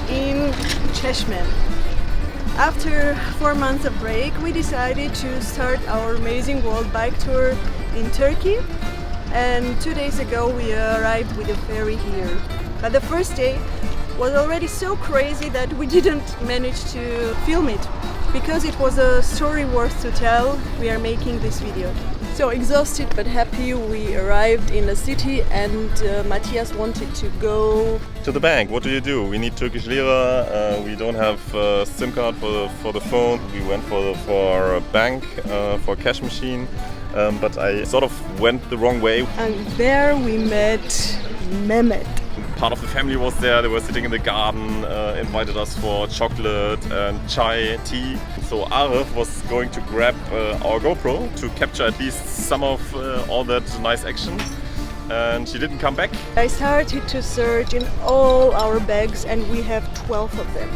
in Cheshme. After 4 months of break, we decided to start our amazing world bike tour in Turkey. And 2 days ago we arrived with a ferry here. But the first day was already so crazy that we didn't manage to film it. Because it was a story worth to tell, we are making this video. So exhausted but happy, we arrived in the city and Matthias wanted to go to the bank. What do? We need Turkish lira. We don't have a SIM card for the phone. We went for a bank, for a cash machine, but I sort of went the wrong way. And there we met Mehmet. Part of the family was there. They were sitting in the garden, invited us for chocolate and chai, tea. So Arif was going to grab our GoPro to capture at least some of all that nice action. And she didn't come back. I started to search in all our bags and we have 12 of them.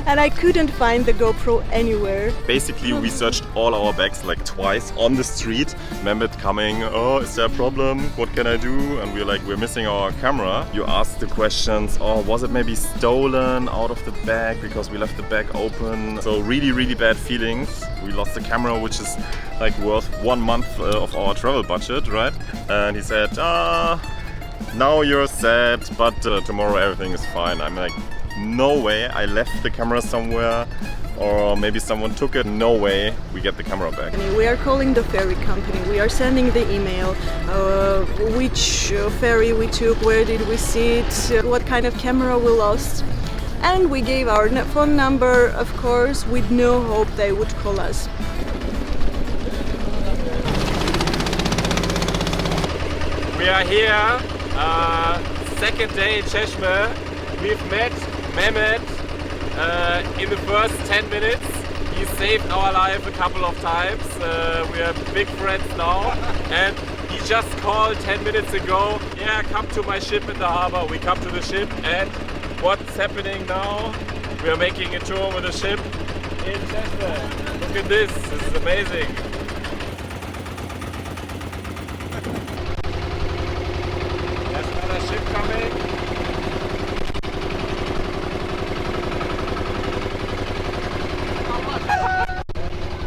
And I couldn't find the GoPro anywhere. Basically, we searched all our bags like twice on the street. Mehmet coming, oh, is there a problem? What can I do? And we're like, we're missing our camera. You ask the questions, oh, was it maybe stolen out of the bag because we left the bag open? So really, really bad feelings. We lost the camera, which is like worth 1 month of our travel budget, right? And he said, now you're sad, but tomorrow everything is fine. I'm like, no way, I left the camera somewhere or maybe someone took it. No way we get the camera back. We are calling the ferry company, we are sending the email, which ferry we took, where did we sit, what kind of camera we lost. And we gave our phone number, of course, with no hope they would call us. We are here, second day in Cheshme. We've met Mehmet in the first 10 minutes. He saved our life a couple of times. We are big friends now. And he just called 10 minutes ago. Yeah, come to my ship in the harbor. We come to the ship and what's happening now? We are making a tour with the ship in Cheshme. Look at this, this is amazing. There's another ship coming.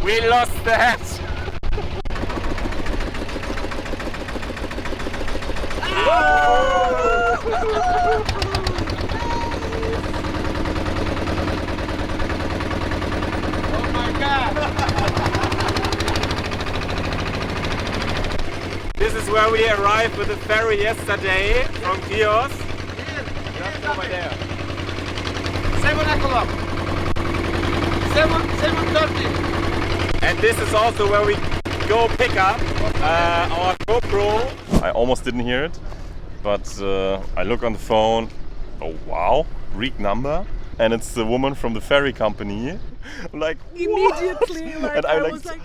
We lost that! Oh my god! This is where we arrived with the ferry yesterday from Chios. Just over there. 7 o'clock. 7:30. And this is also where we go pick up our GoPro. I almost didn't hear it, but I look on the phone. Oh wow, Greek number, and it's the woman from the ferry company. I'm like immediately, like, and I was like,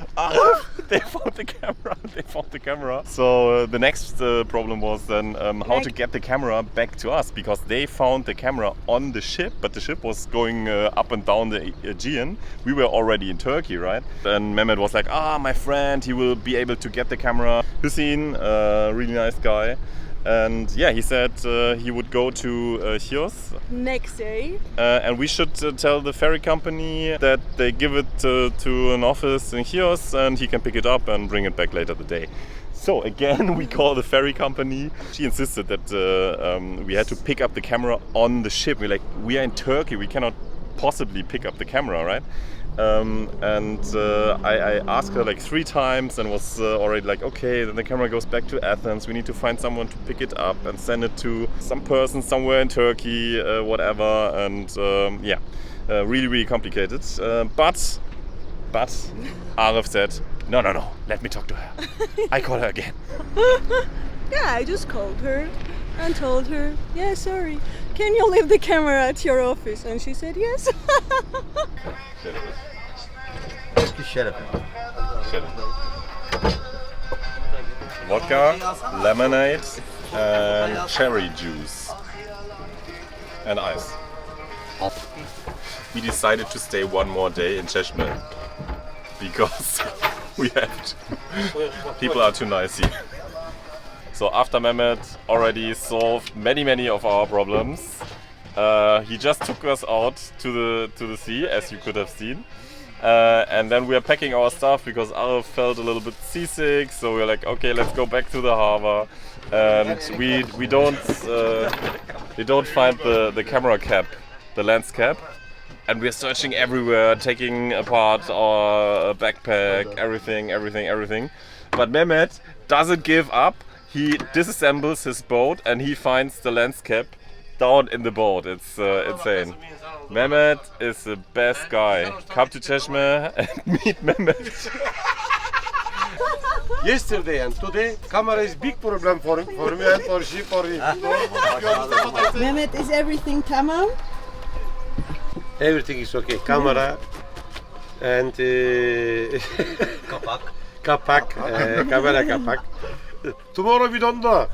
they found the camera. They found the camera. So the next problem was then how to get the camera back to us, because they found the camera on the ship, but the ship was going up and down the Aegean. We were already in Turkey, right? And Mehmet was like, my friend, he will be able to get the camera. Hüseyin, really nice guy. And yeah, he said he would go to Chios next day. And we should tell the ferry company that they give it to an office in Chios and he can pick it up and bring it back later the day. So again, we call the ferry company. She insisted that we had to pick up the camera on the ship. We're like, we are in Turkey, we cannot possibly pick up the camera, right? I asked her like 3 times and was already like, okay, then the camera goes back to Athens. We need to find someone to pick it up and send it to some person somewhere in Turkey, whatever. And yeah, really, really complicated. But Arif said, no, let me talk to her. I call her again. Yeah, I just called her and told her, yeah, sorry, can you leave the camera at your office? And she said yes. Vodka, lemonade, and cherry juice, and ice. We decided to stay 1 more day in Cheshme because we have to. People are too nice here. So after Mehmet already solved many of our problems, He just took us out to the sea, as you could have seen. And then we are packing our stuff because Arif felt a little bit seasick, so we're like, okay, let's go back to the harbor. And we don't find the camera cap, the lens cap, and we're searching everywhere, taking apart our backpack, everything. But Mehmet doesn't give up. He disassembles his boat and he finds the lens cap down in the boat. It's insane. Mehmet is the best guy. Come to Cheshme and meet Mehmet. Yesterday and today, camera is big problem for me and for him. Mehmet, is everything tamam? Everything is okay. Camera and kapak, camera kapak. Tomorrow we don't know.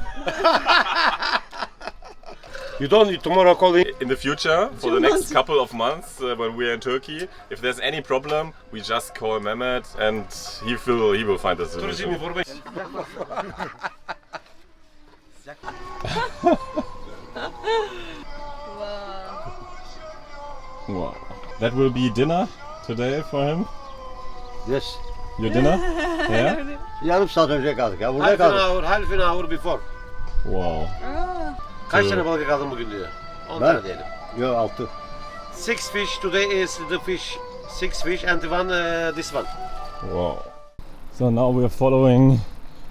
You don't tomorrow call in. In the future, for the next couple of months, when we are in Turkey, if there's any problem, we just call Mehmet and he will find a solution. Wow. That will be dinner today for him. Yes. Your dinner? Yeah? Yarım saat önce kaldık ya. Burada kaldık. Half an hour before. Wow. Kaç tane balık yakaladın bugün diyor? 10 Ben? tane diyelim. Yok 6. 6 fish today is the fish. 6 fish and one this one. Wow. So now we're following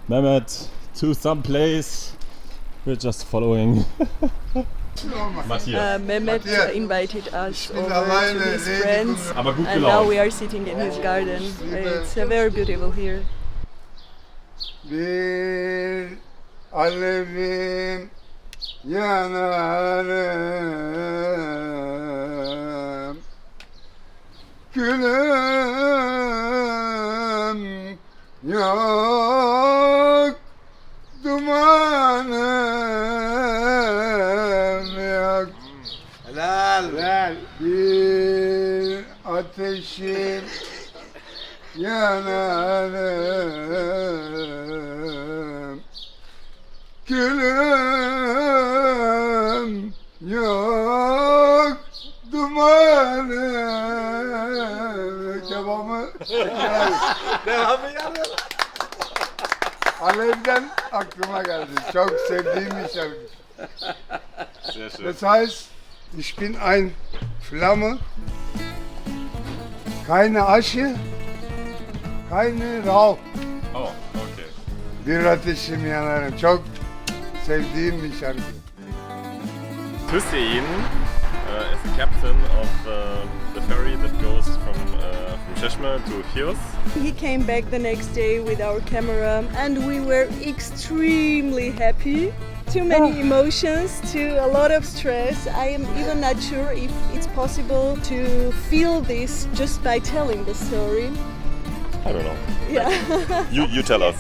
Mehmet to some place. We're just following Matthias. Mehmet invited us over to his friends, Aber gut and now gelaufen. we are sitting in his garden. It's very beautiful here. Bir alevim yanarım, gülüm yok, dumanım yok. Helal. Bir ateşim yanarım, gülüm yok, dumanım. Devamı yani. Alevden aklıma geldi. Çok sevdiğim bir şarkı. Sehr schön. Das heißt, ich bin ein Flamme, keine Asche, keine Rauch. Oh, okay. Bir ateşim yanarım. Çok sevdiğim bir şarkı. Hüseyin is the captain of the ferry that goes from Cheshme to Chios. He came back the next day with our camera, and we were extremely happy. Too many emotions, a lot of stress. I am even not sure if it's possible to feel this just by telling the story. I don't know. Yeah, You tell us.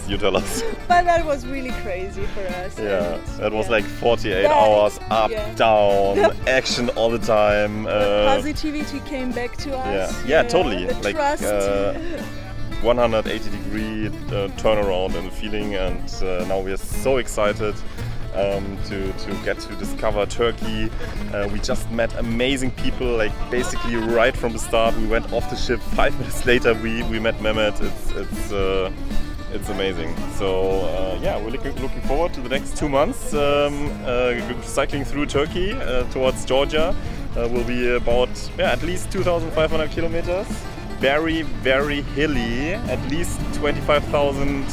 but that was really crazy for us. Yeah, and, it was yeah. like 48 That- hours up, yeah. down, action all the time. The positivity came back to us. Yeah, totally. The Like trust. 180-degree turnaround and feeling, and now we are so excited to get to discover Turkey. We just met amazing people, like basically right from the start. We went off the ship. 5 minutes later, we met Mehmet. It's amazing. So yeah, we're looking forward to the next 2 months. Cycling through Turkey towards Georgia will be about at least 2,500 kilometers. Very, very hilly, at least 25,000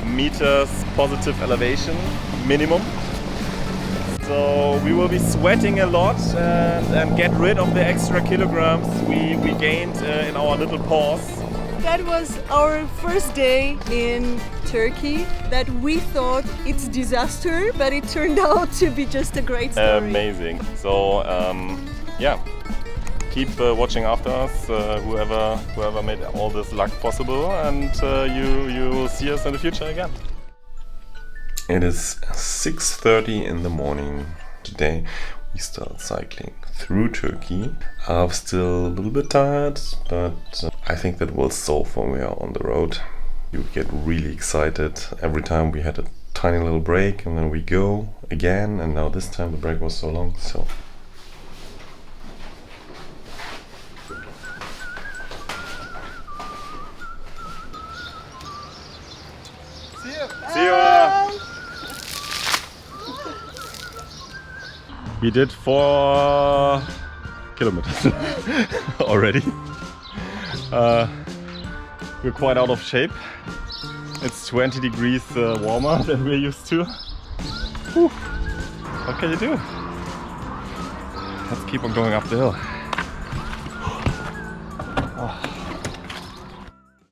meters positive elevation minimum. So we will be sweating a lot and get rid of the extra kilograms we gained in our little pause. That was our first day in Turkey that we thought it's disaster, but it turned out to be just a great story. Amazing. So yeah, keep watching after us, whoever made all this luck possible, and you will see us in the future again. It is 6:30 in the morning today. We start cycling through Turkey. I'm still a little bit tired, but I think that will solve when we are on the road. You get really excited every time we had a tiny little break, and then we go again, and now this time the break was so long, so We did 4 kilometers already. We're quite out of shape. It's 20 degrees warmer than we're used to. Whew. What can you do? Let's keep on going up the hill.